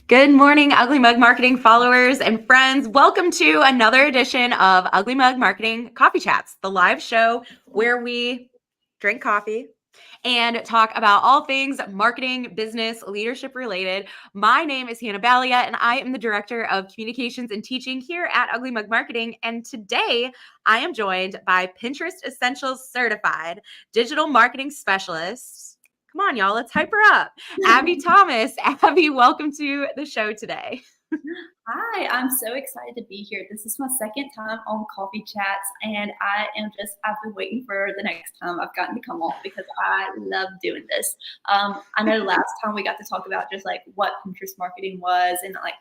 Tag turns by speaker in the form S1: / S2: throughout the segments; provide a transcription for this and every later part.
S1: Good morning, Ugly Mug Marketing followers and friends. Welcome to another edition of Ugly Mug Marketing Coffee Chats, the live show where we drink coffee and talk about all things marketing, business, leadership related. My name is Hannah Balliet, and I am the Director of Communications and Teaching here at Ugly Mug Marketing. And today I am joined by Pinterest Essentials Certified Digital Marketing Specialist. Come on, y'all, let's hype her up. Abby Thomas. Abby, welcome to the show today.
S2: Hi, I'm so excited to be here. This is my second time on Coffee Chats, and I've been waiting for the next time I've gotten to come on because I love doing this. I know last time we got to talk about just like what Pinterest marketing was and like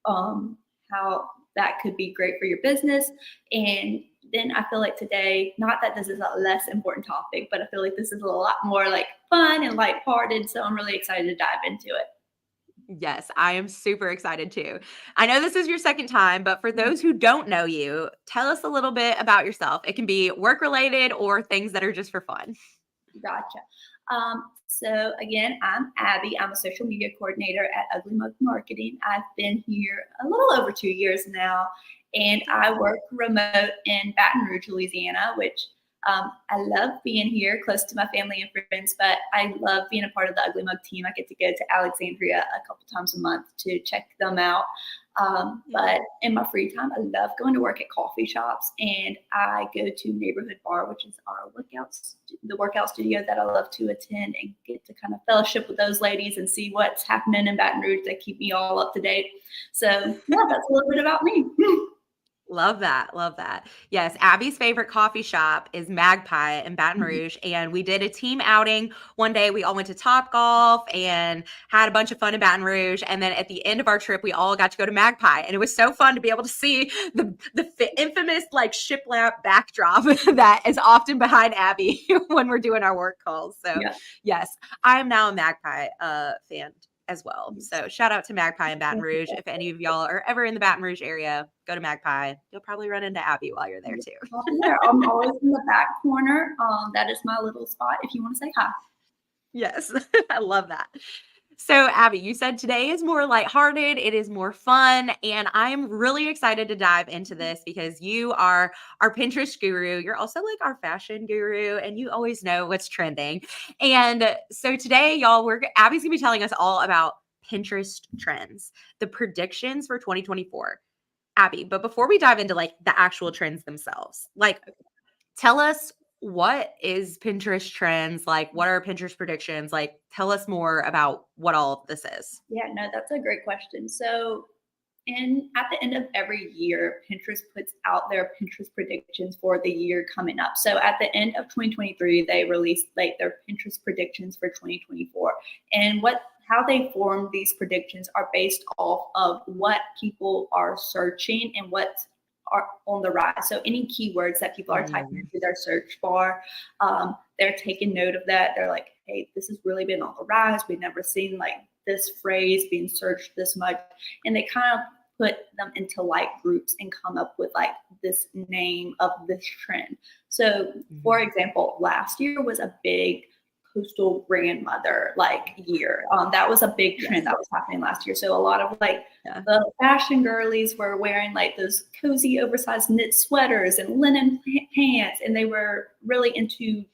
S2: how that could be great for your business. And then I feel like today, not that this is a less important topic, but I feel like this is a lot more like fun and lighthearted. So I'm really excited to dive into it.
S1: Yes, I am super excited too. I know this is your second time, but for those who don't know you, tell us a little bit about yourself. It can be work related or things that are just for fun.
S2: Gotcha. So again, I'm Abby. I'm a social media coordinator at Ugly Mug Marketing. I've been here a little over 2 years now, and I work remote in Baton Rouge, Louisiana, which I love being here close to my family and friends, but I love being a part of the Ugly Mug team. I get to go to Alexandria a couple times a month to check them out. But in my free time, I love going to work at coffee shops, and I go to Neighborhood Bar, which is the workout studio that I love to attend and get to kind of fellowship with those ladies and see what's happening in Baton Rouge that keep me all up to date. So yeah, that's a little bit about me.
S1: Love that. Love that. Yes, Abby's favorite coffee shop is Magpie in Baton Rouge. And we did a team outing one day. We all went to Top Golf and had a bunch of fun in Baton Rouge. And then at the end of our trip, we all got to go to Magpie. And it was so fun to be able to see the infamous like shiplap backdrop that is often behind Abby when we're doing our work calls. So
S2: Yeah.
S1: yes, I am now a Magpie fan as well. So shout out to Magpie in Baton Rouge. If any of y'all are ever in the Baton Rouge area, go to Magpie. You'll probably run into Abby while you're there too.
S2: I'm always in the back corner. That is my little spot if you want to say hi.
S1: Yes, I love that. So, Abby, you said today is more lighthearted, it is more fun, and I'm really excited to dive into this because you are our Pinterest guru. You're also like our fashion guru, and you always know what's trending. And so today, y'all, Abby's gonna be telling us all about Pinterest trends, the predictions for 2024. Abby, but before we dive into like the actual trends themselves, like tell us what is Pinterest trends? Like, what are Pinterest predictions? Like, tell us more about what all of this is.
S2: Yeah, no, that's a great question. So, at the end of every year, Pinterest puts out their Pinterest predictions for the year coming up. So, at the end of 2023, they released like their Pinterest predictions for 2024, and how they form these predictions are based off of what people are searching and what are on the rise. So any keywords that people are typing into their search bar, they're taking note of that. They're like, hey, this has really been on the rise. We've never seen like this phrase being searched this much. And they kind of put them into like groups and come up with like this name of this trend. So for example, last year was a big coastal grandmother like year. That was a big trend that was happening last year. So a lot of like the fashion girlies were wearing like those cozy oversized knit sweaters and linen pants, and they were really into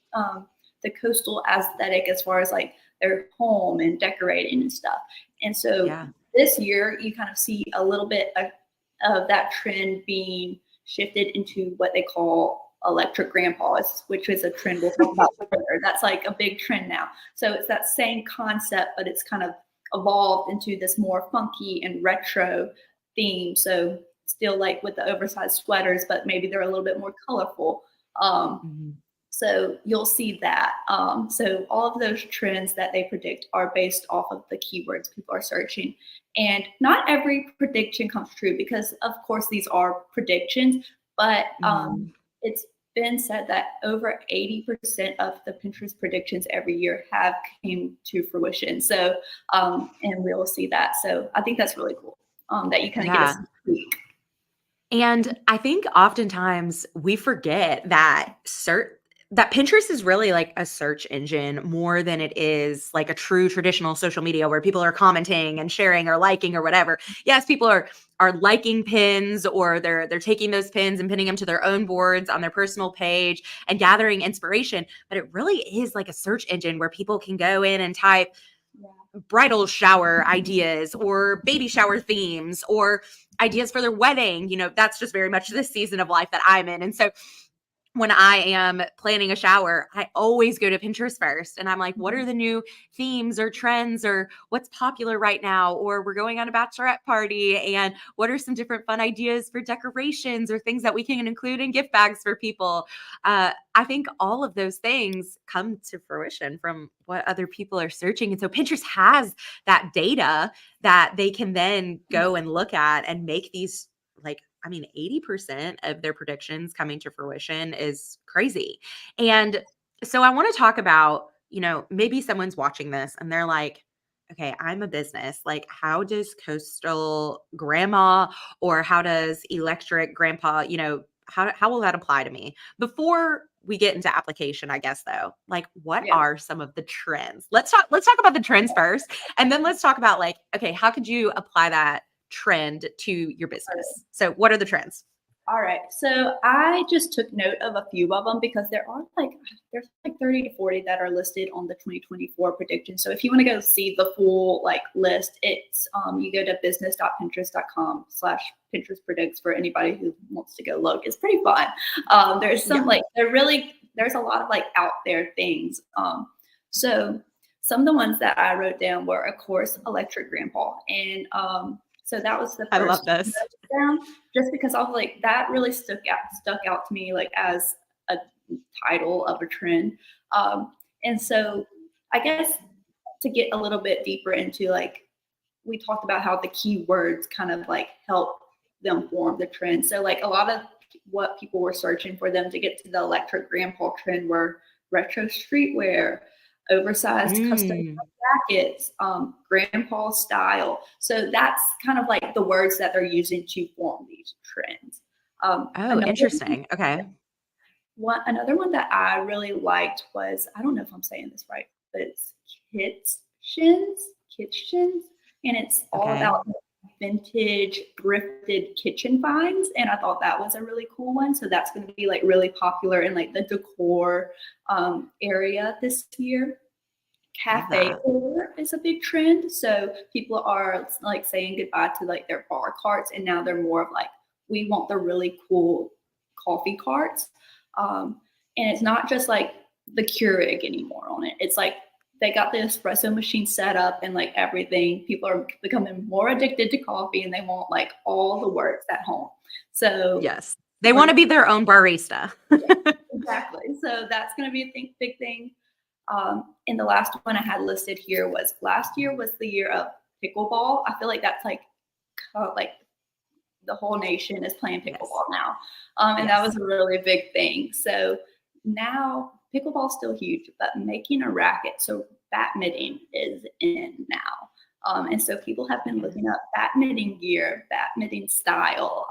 S2: the coastal aesthetic as far as like their home and decorating and stuff. And so this year you kind of see a little bit of that trend being shifted into what they call electric grandpas, which is a trend we'll talk about later. That's like a big trend now. So it's that same concept, but it's kind of evolved into this more funky and retro theme. So still like with the oversized sweaters, but maybe they're a little bit more colorful. So you'll see that. So all of those trends that they predict are based off of the keywords people are searching. And not every prediction comes true because, of course, these are predictions, but it's been said that over 80% of the Pinterest predictions every year have came to fruition. So, and we'll see that. So I think that's really cool that you kind of get a sneak peek.
S1: And I think oftentimes we forget that that Pinterest is really like a search engine more than it is like a true traditional social media where people are commenting and sharing or liking or whatever. Yes, people are liking pins, or they're taking those pins and pinning them to their own boards on their personal page and gathering inspiration, but it really is like a search engine where people can go in and type
S2: Yeah.
S1: bridal shower ideas or baby shower themes or ideas for their wedding. That's just very much the season of life that I'm in. And so when I am planning a shower, I always go to Pinterest first. And I'm like, what are
S2: Mhm.
S1: the new themes or trends or what's popular right now? Or we're going on a bachelorette party. And what are some different fun ideas for decorations or things that we can include in gift bags for people? I think all of those things come to fruition from what other people are searching. And so Pinterest has that data that they can then go and look at and make these, like, I mean, 80% of their predictions coming to fruition is crazy. And so I want to talk about, maybe someone's watching this and they're like, okay, I'm a business. Like, how does coastal grandma or how does electric grandpa, how will that apply to me? Before we get into application, I guess though, like, what
S2: Yeah.
S1: are some of the trends? Let's talk about the trends first, and then let's talk about, like, okay, how could you apply that trend to your business? So what are the trends?
S2: All right. So I just took note of a few of them because there's like 30 to 40 that are listed on the 2024 prediction. So if you want to go see the full like list, it's you go to business.pinterest.com/Pinterest predicts for anybody who wants to go look. It's pretty fun. There's
S1: Yeah.
S2: some there's a lot of like out there things. So some of the ones that I wrote down were, of course, electric grandpa, and so that was the
S1: I love
S2: first
S1: this.
S2: down, just because I was like that really stuck out to me like as a title of a trend. And so I guess to get a little bit deeper into like we talked about how the keywords kind of like help them form the trend. So like a lot of what people were searching for them to get to the electric grandpa trend were retro streetwear, oversized custom
S1: Mm.
S2: jackets, grandpa style. So that's kind of like the words that they're using to form these trends.
S1: Oh,
S2: Another
S1: interesting. Okay.
S2: another one that I really liked was, I don't know if I'm saying this right, but it's kitchens, and it's all
S1: Okay.
S2: about vintage thrifted kitchen finds, and I thought that was a really cool one. So that's going to be like really popular in like the decor area this year.
S1: Love
S2: Cafe
S1: that.
S2: art is a big trend. So people are like saying goodbye to like their bar carts, and now they're more of like, we want the really cool coffee carts. And it's not just like the Keurig anymore on it. It's like they got the espresso machine set up and like everything. People are becoming more addicted to coffee and they want like all the works at home. So
S1: Yes. They
S2: we're
S1: want to be their own barista.
S2: yeah, exactly. So that's going to be a big thing. And the last one I had listed here was last year was the year of pickleball. I feel like that's like the whole nation is playing
S1: Yes.
S2: pickleball now, and that
S1: Yes.
S2: was a really big thing. So now pickleball's still huge, but making a racket, so badminton is in now. And so people have been
S1: Okay.
S2: looking up badminton gear, badminton style,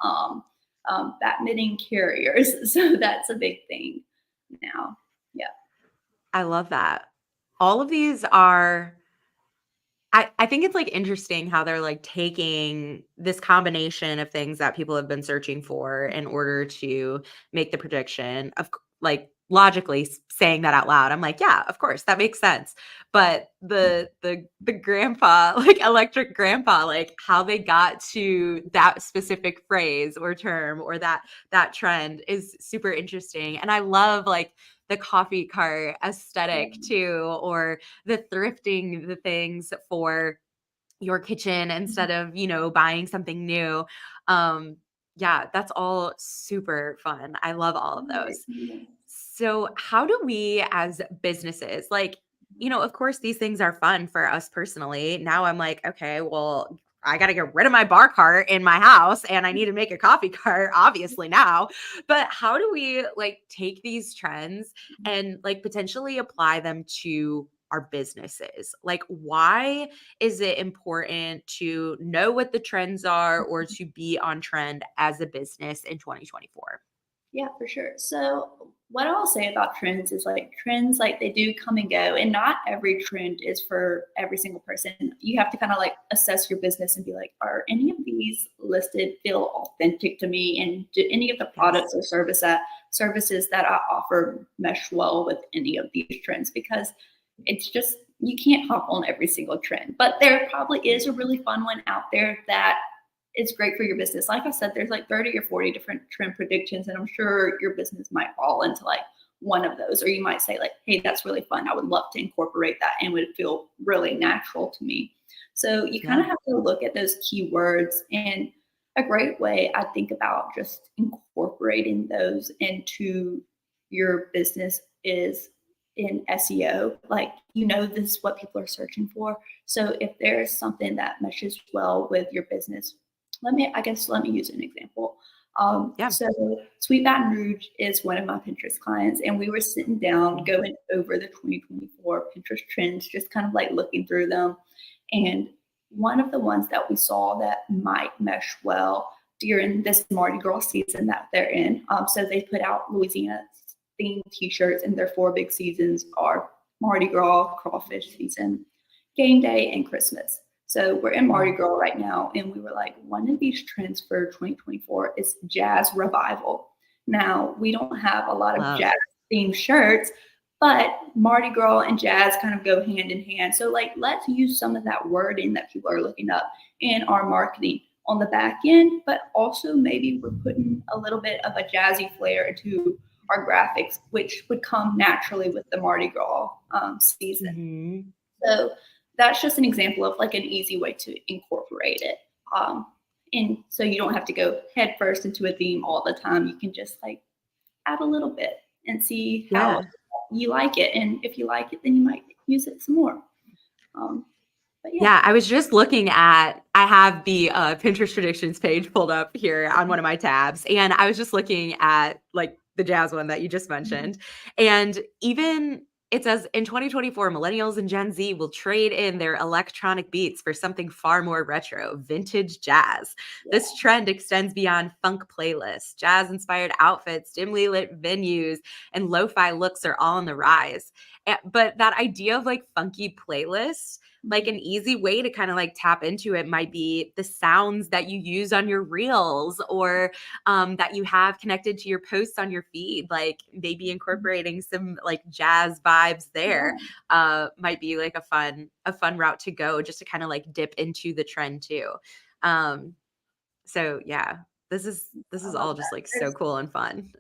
S2: badminton carriers. So that's a big thing now. Yeah.
S1: I love that. All of these are, I think it's like interesting how they're like taking this combination of things that people have been searching for in order to make the prediction of like logically saying that out loud. I'm like, yeah, of course, that makes sense. But the grandpa, like electric grandpa, like how they got to that specific phrase or term or that trend is super interesting. And I love like the coffee cart
S2: Yeah.
S1: aesthetic too, or the thrifting the things for your kitchen instead of, buying something new. Um, yeah, that's all super fun. I love all of
S2: Right.
S1: those.
S2: Yeah.
S1: So, how do we as businesses, like, of course, these things are fun for us personally. Now I'm like, okay, well, I got to get rid of my bar cart in my house and I need to make a coffee cart, obviously, now. But how do we like take these trends and like potentially apply them to our businesses? Like, why is it important to know what the trends are or to be on trend as a business in 2024?
S2: Yeah, for sure. So what I'll say about trends is like trends, like they do come and go, and not every trend is for every single person. You have to kind of like assess your business and be like, are any of these listed feel authentic to me? And do any of the products
S1: Yes.
S2: or services that I offer mesh well with any of these trends? Because it's just you can't hop on every single trend. But there probably is a really fun one out there that it's great for your business. Like I said, there's like 30 or 40 different trend predictions, and I'm sure your business might fall into like one of those, or you might say, like, hey, that's really fun. I would love to incorporate that and would feel really natural to me. So you kind of
S1: Yeah.
S2: have to look at those keywords. And a great way I think about just incorporating those into your business is in SEO. Like, this is what people are searching for. So if there's something that meshes well with your business, let me use an example.
S1: Yeah.
S2: So Sweet Baton Rouge is one of my Pinterest clients, and we were sitting down going over the 2024 Pinterest trends, just kind of like looking through them. And one of the ones that we saw that might mesh well during this Mardi Gras season that they're in. So they put out Louisiana themed T-shirts, and their four big seasons are Mardi Gras, crawfish season, game day, and Christmas. So we're in Mardi
S1: Mm.
S2: Gras right now, and we were like, one of these trends for 2024 is jazz revival. Now, we don't have a lot of
S1: Love.
S2: jazz themed shirts, but Mardi Gras and jazz kind of go hand in hand. So, like, let's use some of that wording that people are looking up in our marketing on the back end, but also maybe we're putting a little bit of a jazzy flair into our graphics, which would come naturally with the Mardi Gras season.
S1: Mhm.
S2: So that's just an example of like an easy way to incorporate it. Um, and so you don't have to go head first into a theme all the time. You can just like add a little bit and see how
S1: Yeah.
S2: you like it. And if you like it, then you might use it some more. Um, but yeah.
S1: Yeah, I was just looking at I have the, Pinterest predictions page pulled up here on one of my tabs, and I was just looking at, like, the jazz one that you just mentioned, and even it says, "In 2024, millennials and Gen Z will trade in their electronic beats for something far more retro, vintage jazz.
S2: Yeah.
S1: This trend extends beyond funk playlists. Jazz-inspired outfits, dimly lit venues, and lo-fi looks are all on the rise." But that idea of, like, funky playlists, like an easy way to kind of like tap into it might be the sounds that you use on your reels or that you have connected to your posts on your feed, like maybe incorporating some like jazz vibes there might be like a fun route to go just to kind of like dip into the trend too. um so yeah, this is
S2: I love
S1: all just
S2: that.
S1: like so cool and fun.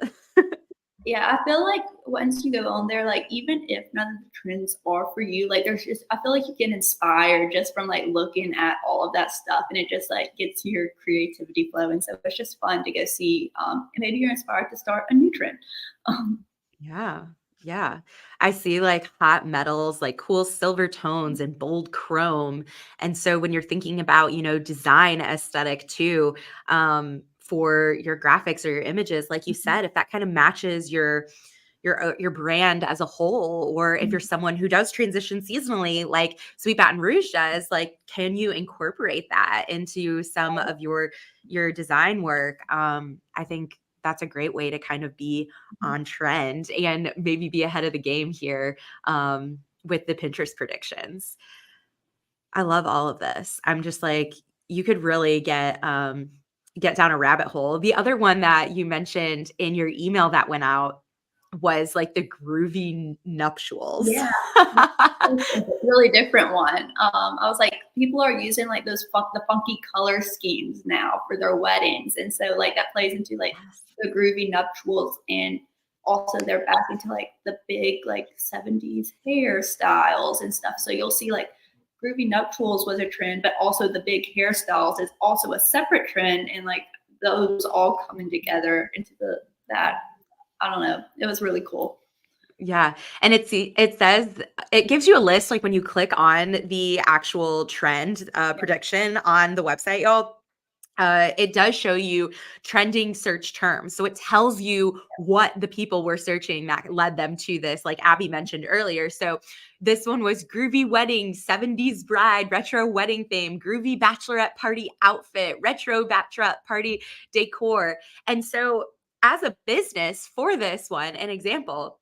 S2: Yeah, I feel like once you go on there, like even if none of the trends are for you, like there's just I feel like you get inspired just from like looking at all of that stuff, and it just like gets your creativity flowing. So it's just fun to go see, and maybe you're inspired to start a new trend. Um,
S1: Yeah. Yeah. I see like hot metals, like cool silver tones and bold chrome. And so when you're thinking about, design aesthetic too, for your graphics or your images, like you said, if that kind of matches your brand as a whole, or if you're someone who does transition seasonally, like Sweet Baton Rouge does, like can you incorporate that into some of your design work? I think that's a great way to kind of be on trend and maybe be ahead of the game here with the Pinterest predictions. I love all of this. I'm just like, you could really get down a rabbit hole. The other one that you mentioned in your email that went out was like the groovy nuptials.
S2: yeah, a really different one. I was like, people are using like the funky color schemes now for their weddings, and so like that plays into like
S1: Yes.
S2: the groovy nuptials, and also they're back into like the big like 70s hairstyles and stuff. So you'll see like groovy nuptials was a trend, but also the big hairstyles is also a separate trend, and like those all coming together into that. I don't know. It was really cool.
S1: Yeah, and it says it gives you a list, like, when you click on the actual trend, prediction on the website, y'all. It does show you trending search terms. So it tells you what the people were searching that led them to this, like Abby mentioned earlier. So this one was groovy wedding, 70s bride, retro wedding theme, groovy bachelorette party outfit, retro bachelorette party decor. And so as a business for this one, an example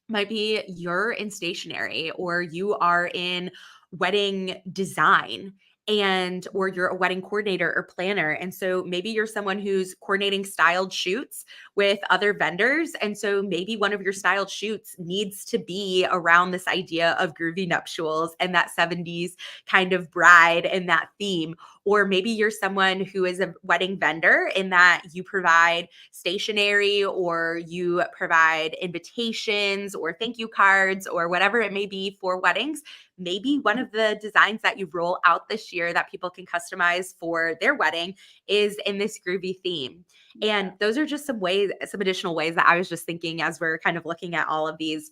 S1: might be you're in stationery or you are in wedding design and or you're a wedding coordinator or planner, and so maybe you're someone who's coordinating styled shoots with other vendors, and so maybe one of your styled shoots needs to be around this idea of groovy nuptials and that 70s kind of bride and that theme. Or maybe you're someone who is a wedding vendor in that you provide stationery or you provide invitations or thank you cards or whatever it may be for weddings. Maybe one of the designs that you roll out this year that people can customize for their wedding is in this groovy theme. And those are just some ways, some additional ways that I was just thinking as we're kind of looking at all of these,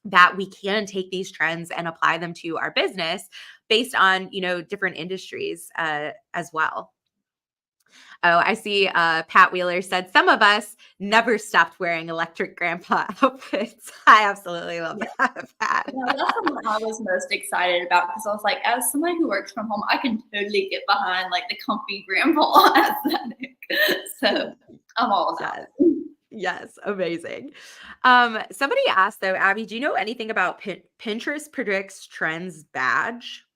S1: that we can take these trends and apply them to our business based on, different industries as well. Oh, I see. Pat Wheeler said some of us never stopped wearing electric grandpa outfits. I absolutely love that, Pat.
S2: Yeah, that's the one I was most excited about because I was like, as somebody who works from home, I can totally get behind like the comfy grandpa aesthetic. So I'm all about
S1: Yes.
S2: it.
S1: Yes, amazing. Somebody asked though, Abby, do you know anything about Pinterest predicts trends badge?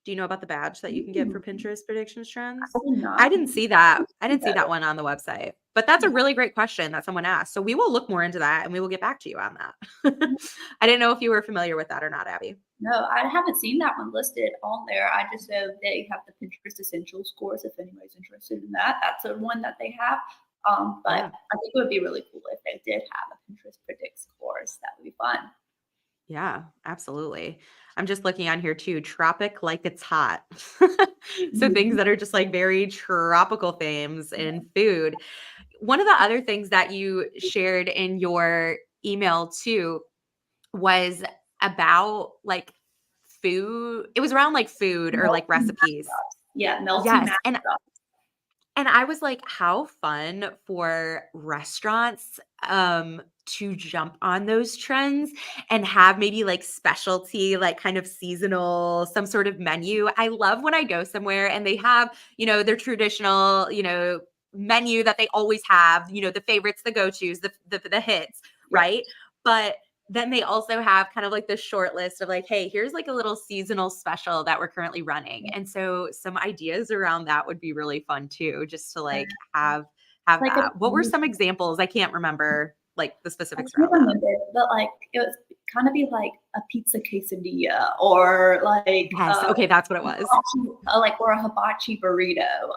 S1: Do you know about the badge that you can get for Pinterest predictions trends?
S2: I did
S1: I
S2: not
S1: didn't see that. I didn't see
S2: know.
S1: that one on the website, but that's a really great question that someone asked. So we will look more into that and we will get back to you on that. I didn't know if you were familiar with that or not, Abby.
S2: No, I haven't seen that one listed on there. I just know they have the Pinterest Essential scores if anybody's interested in that. That's the one that they have. But
S1: Yeah.
S2: I think it would be really cool if they did have a Pinterest Predict scores. That would be fun.
S1: Yeah, absolutely. I'm just looking on here too. Tropic like it's hot. So things
S2: Mhm.
S1: that are just like very tropical themes in food. One of the other things that you shared in your email too was about like food. It was around like food or like
S2: Melty
S1: recipes.
S2: mashups. Yeah, melty
S1: Yes. And
S2: mashups.
S1: and I was like, how fun for restaurants to jump on those trends and have maybe like specialty, like kind of seasonal, some sort of menu. I love when I go somewhere and they have, their traditional, menu that they always have, the favorites, the go-tos, the hits,
S2: Yeah.
S1: right? But then they also have kind of like the short list of like, hey, here's like a little seasonal special that we're currently running. And so some ideas around that would be really fun too, just to like have
S2: Like a
S1: that. What were some examples? I can't remember like the
S2: I
S1: specifics
S2: can't
S1: around that.
S2: remember, but like it was kind of be like a pizza quesadilla or like
S1: Yes. Okay, that's what it was.
S2: like or a hibachi burrito,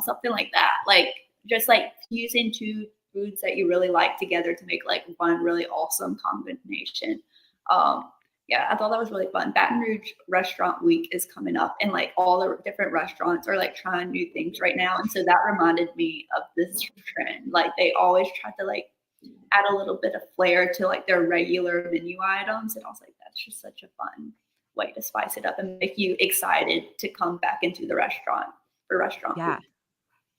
S2: something like that. Like just like fusing two foods that you really like together to make like one really awesome combination. Um, yeah, I thought that was really fun. Baton Rouge Restaurant Week is coming up, and like all the different restaurants are like trying new things right now. And so that reminded me of this trend. Like they always try to like add a little bit of flair to like their regular menu items. And I was like, that's just such a fun way to spice it up and make you excited to come back into the restaurant for restaurant
S1: Yeah.
S2: week.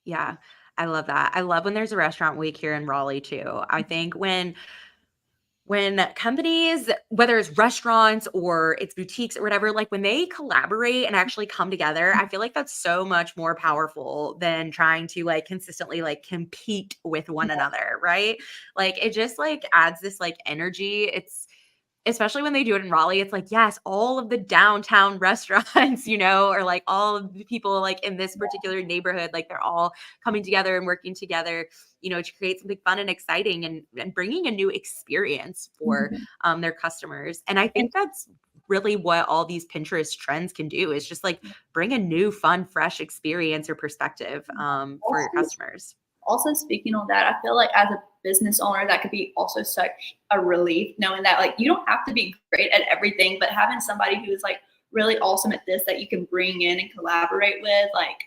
S1: Yeah. I love that. I love when there's a restaurant week here in Raleigh too. I think when companies, whether it's restaurants or it's boutiques or whatever, like when they collaborate and actually come together, I feel like that's so much more powerful than trying to like consistently like compete with one another, right? Like it just like adds this like energy. It's especially when they do it in Raleigh, it's like, yes, all of the downtown restaurants, or like all of the people like in this particular neighborhood, like they're all coming together and working together, to create something fun and exciting and bringing a new experience for
S2: Mhm.
S1: their customers. And I
S2: And
S1: think that's really what all these Pinterest trends can do is just like bring a new, fun, fresh experience or perspective for your
S2: also,
S1: customers.
S2: also speaking on that, I feel like as a business owner, that could be also such a relief knowing that like you don't have to be great at everything, but having somebody who is like really awesome at this that you can bring in and collaborate with, like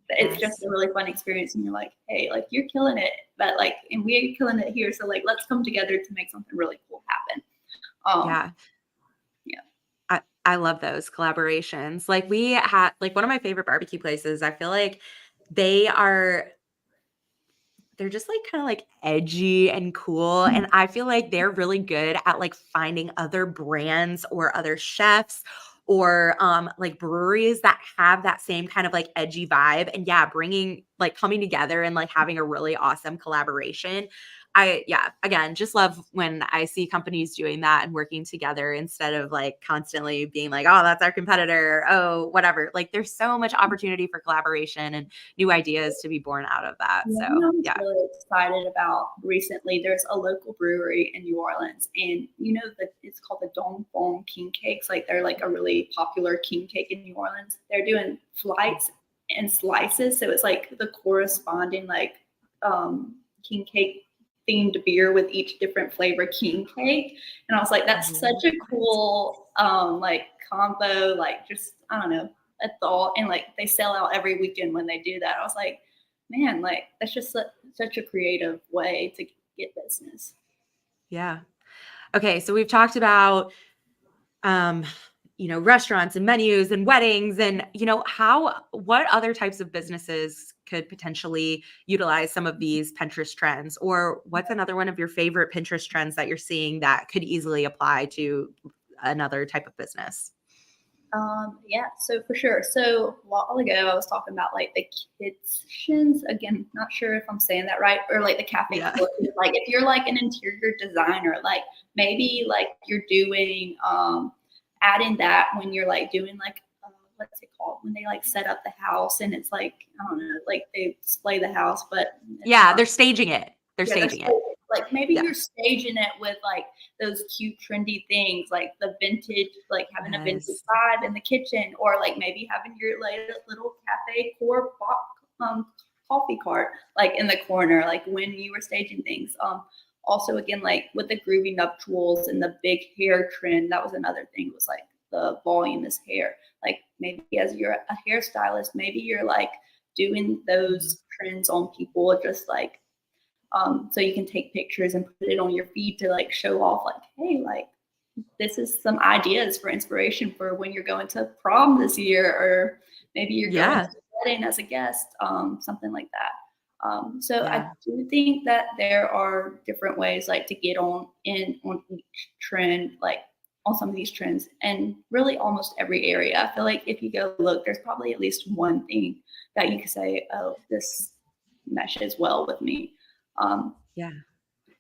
S2: it's just
S1: Yes.
S2: a really fun experience. And you're like, hey, like you're killing it, but like, and we're killing it here. So like, let's come together to make something really cool happen. Um,
S1: Yeah.
S2: yeah.
S1: I love those collaborations. Like we had like one of my favorite barbecue places. I feel like they are they're just like kind of like edgy and cool, and I feel like they're really good at like finding other brands or other chefs or like breweries that have that same kind of like edgy vibe, and yeah, bringing like coming together and like having a really awesome collaboration. again, just love when I see companies doing that and working together instead of like constantly being like, oh, that's our competitor. Oh, whatever. Like there's so much opportunity for collaboration and new ideas to be born out of that.
S2: Yeah,
S1: So
S2: I was
S1: yeah.
S2: really excited about recently. There's a local brewery in New Orleans, and that it's called the Dom Fong King Cakes. Like they're like a really popular king cake in New Orleans. They're doing flights and slices, so it's like the corresponding like king cake themed beer with each different flavor king cake. And I was like, that's such a cool like combo. Like just I don't know, a thought. And like they sell out every weekend when they do that. I was like, man, like that's just such a creative way to get business.
S1: Yeah. Okay. So we've talked about, restaurants and menus and weddings and, what other types of businesses could potentially utilize some of these Pinterest trends? Or what's another one of your favorite Pinterest trends that you're seeing that could easily apply to another type of business?
S2: Yeah, so for sure. So a while ago, I was talking about like the kitchens. Again, not sure if I'm saying that right, or like the cafe
S1: Yeah.
S2: courses. Like if you're like an interior designer, like maybe like you're doing adding that when you're like doing like what's it called when they like set up the house and it's like I don't know, like they display the house, but it's
S1: Yeah.
S2: not.
S1: They're staging it. They're
S2: Yeah,
S1: staging it.
S2: like maybe
S1: Yeah.
S2: you're staging it with like those cute trendy things, like the vintage, like having a vintage
S1: Yes.
S2: vibe in the kitchen, or like maybe having your like little cafe core coffee cart like in the corner, like when you were staging things. Also again, like with the groovy nuptials and the big hair trend, that was another thing, was like the voluminous hair. Like maybe as you're a hairstylist, maybe you're like doing those trends on people, just like so you can take pictures and put it on your feed to like show off like, hey, like this is some ideas for inspiration for when you're going to prom this year, or maybe you're going to
S1: Yeah.
S2: a wedding as a guest, something like that. So I
S1: Yeah.
S2: do think that there are different ways like to get on each trend, like on some of these trends, and really almost every area. I feel like if you go look, there's probably at least one thing that you could say, oh, this meshes well with me. Um,
S1: Yeah.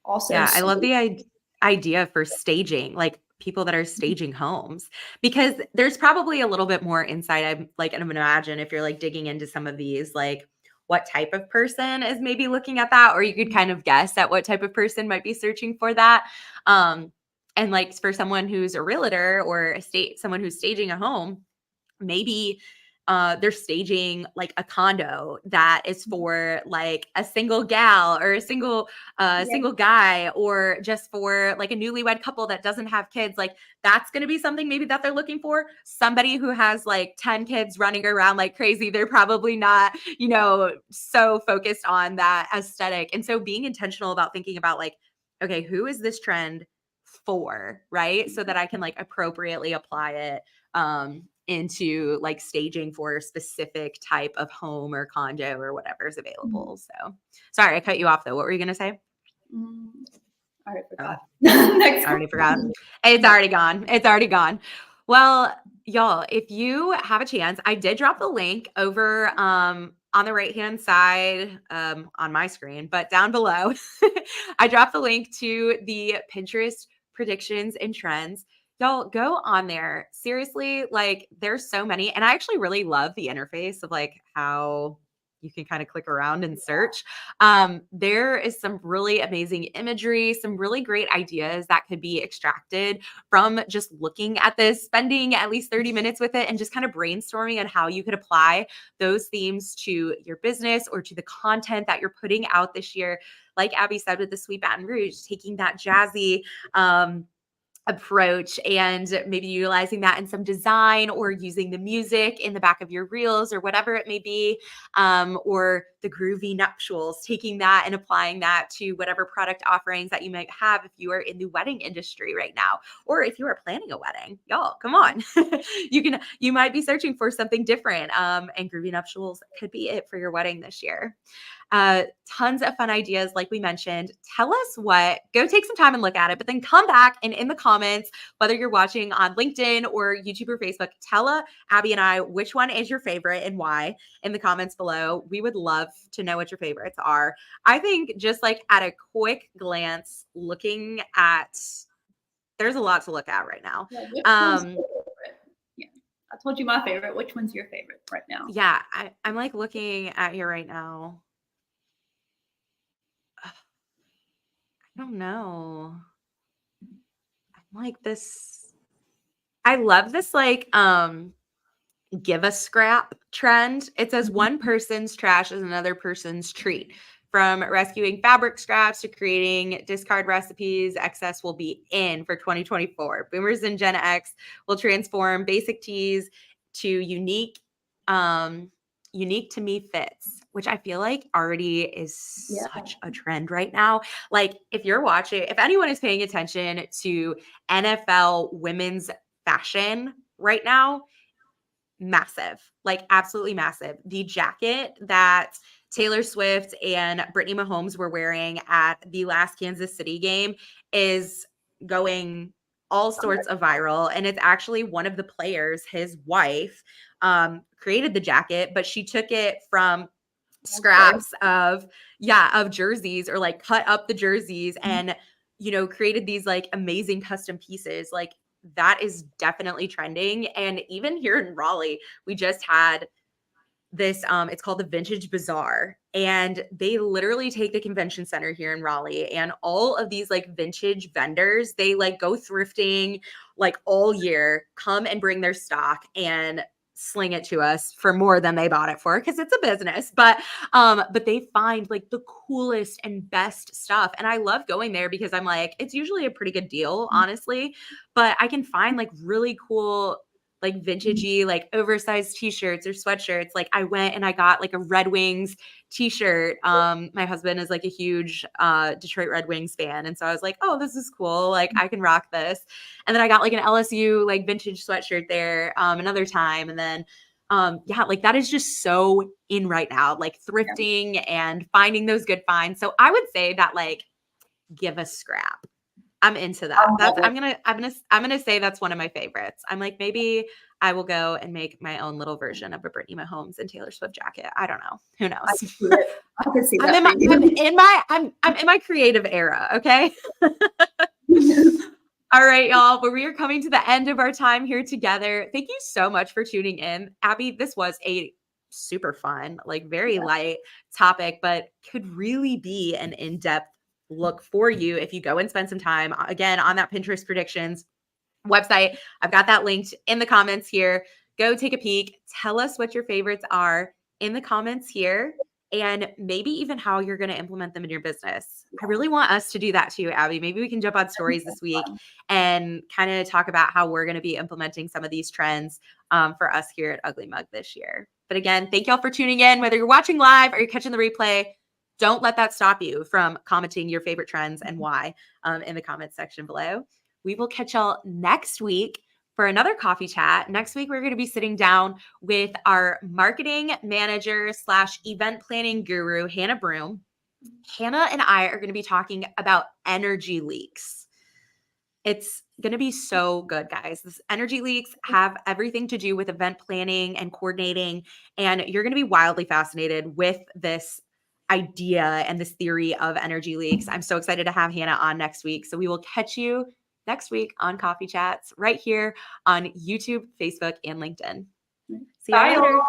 S2: also,
S1: Yeah, I
S2: so
S1: love the idea for staging, like people that are staging homes, because there's probably a little bit more insight. I'm gonna imagine if you're like digging into some of these, like what type of person is maybe looking at that, or you could kind of guess at what type of person might be searching for that. Um, and like for someone who's a realtor or someone who's staging a home, maybe they're staging like a condo that is for like a single gal or a
S2: yeah,
S1: single guy, or just for like a newlywed couple that doesn't have kids. Like that's going to be something maybe that they're looking for. Somebody who has like 10 kids running around like crazy, they're probably not, so focused on that aesthetic. And so being intentional about thinking about like, okay, who is this trend for, right? So that I can like appropriately apply it into like staging for a specific type of home or condo or whatever is available. So sorry, I cut you off though. What were you going to say?
S2: mm, I already
S1: Oh,
S2: forgot. Next
S1: I already forgot.
S2: question.
S1: It's already gone. It's already gone. Well, y'all, if you have a chance, I did drop the link over on the right-hand side on my screen, but down below, I dropped the link to the Pinterest predictions and trends. Y'all go on there. Seriously, like there's so many. And I actually really love the interface of like how you can kind of click around and search. There is some really amazing imagery, some really great ideas that could be extracted from just looking at this, spending at least 30 minutes with it, and just kind of brainstorming on how you could apply those themes to your business or to the content that you're putting out this year. Like Abby said with the Sweet Baton Rouge, taking that jazzy, approach and maybe utilizing that in some design, or using the music in the back of your reels or whatever it may be, or the groovy nuptials, taking that and applying that to whatever product offerings that you might have if you are in the wedding industry right now, or if you are planning a wedding. Y'all, come on. You might be searching for something different, and groovy nuptials could be it for your wedding this year. Tons of fun ideas, like we mentioned. Tell us go take some time and look at it, but then come back and in the comments, whether you're watching on LinkedIn or YouTube or Facebook, tell Abby and I which one is your favorite and why in the comments below. We would love to know what your favorites are. I think just like at a quick glance, looking at, there's a lot to look at right now.
S2: Yeah, which one's your favorite? Yeah, I told you my favorite. Which one's your favorite right now?
S1: Yeah, I'm like looking at here right now. I don't know. I'm like this. I love this like give a scrap trend. It says one person's trash is another person's treat. From rescuing fabric scraps to creating discard recipes, excess will be in for 2024. Boomers and Gen X will transform basic tees to unique to me fits, which I feel like already is such a trend right now. Like if anyone is paying attention to NFL women's fashion right now, massive, like absolutely massive. The jacket that Taylor Swift and Brittany Mahomes were wearing at the last Kansas City game is going all sorts of viral. And it's actually one of the players, his wife, created the jacket, but she took it from scraps of jerseys, or like cut up the jerseys and created these like amazing custom pieces. Like that is definitely trending. And even here in Raleigh, we just had this it's called the Vintage Bazaar, and they literally take the convention center here in Raleigh, and all of these like vintage vendors, they like go thrifting like all year, come and bring their stock and sling it to us for more than they bought it for, because it's a business. But they find like the coolest and best stuff, and I love going there because I'm like, it's usually a pretty good deal, honestly, but I can find like really cool like vintagey, like oversized t-shirts or sweatshirts. Like I went and I got like a Red Wings t-shirt. My husband is like a huge Detroit Red Wings fan. And so I was like, oh, this is cool. Like I can rock this. And then I got like an LSU like vintage sweatshirt there another time. And then like that is just so in right now, like thrifting and finding those good finds. So I would say that like give a scrap. I'm into that. I'm gonna say that's one of my favorites. I'm like, maybe I will go and make my own little version of a Brittany Mahomes and Taylor Swift jacket. I don't know. Who knows?
S2: I can see that.
S1: I'm in my creative era. Okay. All right, y'all. But we are coming to the end of our time here together. Thank you so much for tuning in. Abby, this was a super fun, like very light topic, but could really be an in-depth look for you if you go and spend some time again on that Pinterest predictions website. I've got that linked in the comments here. Go take a peek. Tell us what your favorites are in the comments here, and maybe even how you're going to implement them in your business. I really want us to do that too, Abby. Maybe we can jump on stories this week and kind of talk about how we're going to be implementing some of these trends for us here at Ugly Mug this year. But again, thank y'all for tuning in, whether you're watching live or you're catching the replay. Don't let that stop you from commenting your favorite trends and why in the comments section below. We will catch y'all next week for another coffee chat. Next week, we're going to be sitting down with our marketing manager / event planning guru, Hannah Broom. Hannah and I are going to be talking about energy leaks. It's going to be so good, guys. This energy leaks have everything to do with event planning and coordinating, and you're going to be wildly fascinated with this idea and this theory of energy leaks. I'm so excited to have Hannah on next week. So we will catch you next week on Coffee Chats right here on YouTube, Facebook, and LinkedIn. See you later.